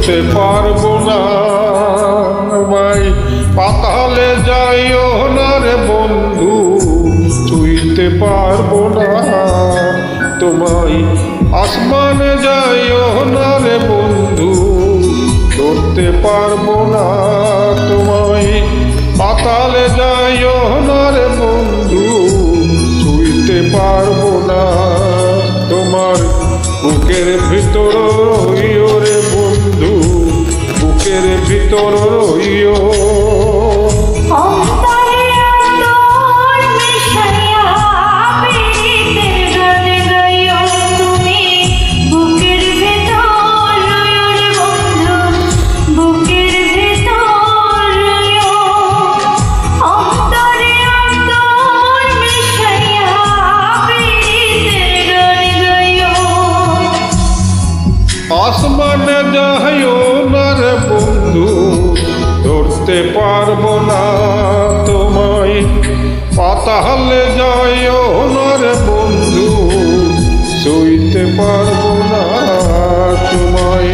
ধরতে পারবো না ভাই, পাতালে যাইও না রে বন্ধু, ছুঁইতে পারবো না তোমায়। আসমানে যাইও না রে বন্ধু, ধরতে পারবো না তোমায়। পাতালে যাইও না রে বন্ধু, ছুঁইতে পারবো না তোমার। বুকের ভিতর রইও রে বন্ধু, বুকের ভিতর রইও। আসমানে যাইও না রে বন্ধু, ধরতে পারবো না তোমায়। পাতালে যাইও না রে বন্ধু, ছুঁইতে পারবো না তোমায়।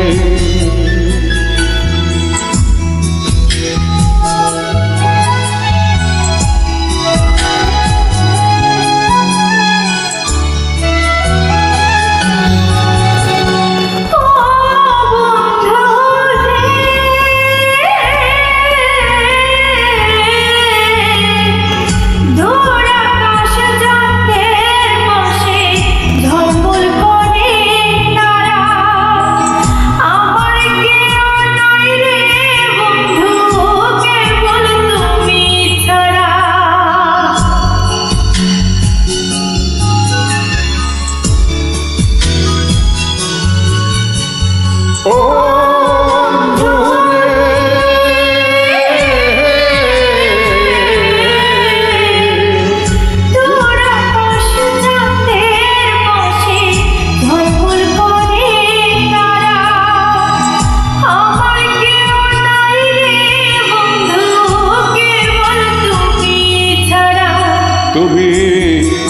তুমি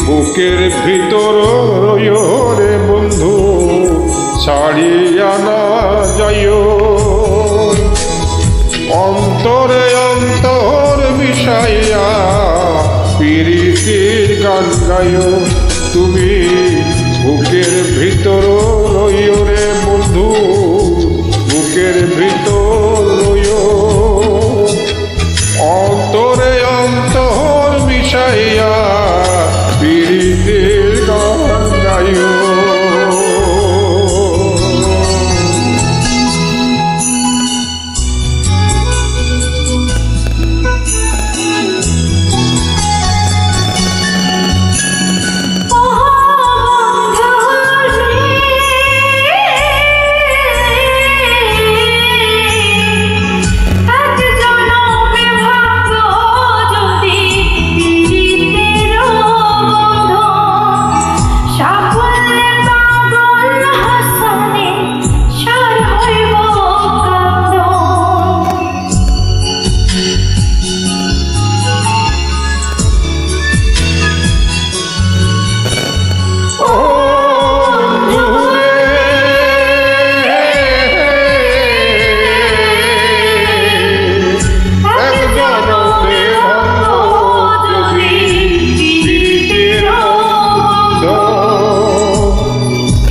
বুকের ভিতর রইও রে বন্ধু, ছাড়িয়া না যাইও। অন্তরে অন্তর মিশাইয়া প্রীতির গান গাইও। তুমি বুকের ভিতর রইও রে বন্ধু, বুকের ভিতর রইও। অন্তরে অন্তর মিশাইয়া প্রীতির গান গাইও।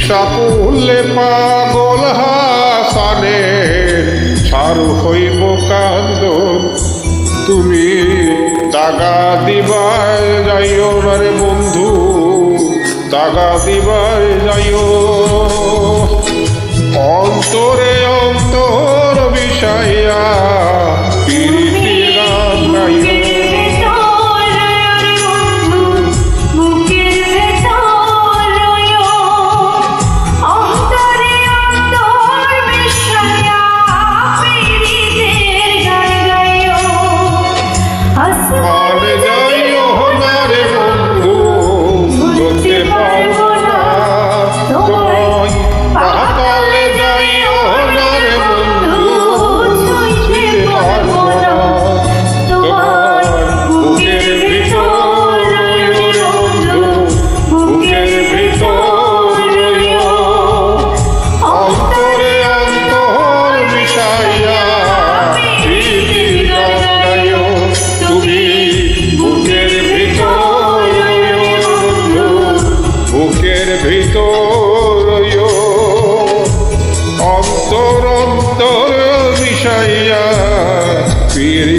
সাফল্যে পাগল হাসানে সারু হইব কান্দন। তুমি দাগা দিবার যাইও না রে বন্ধু, দাগা দিবার যাইও। অন্তরে অন্তর বিষাইয়া প্রীতির গান গাইও। পাতালে যাইও পীর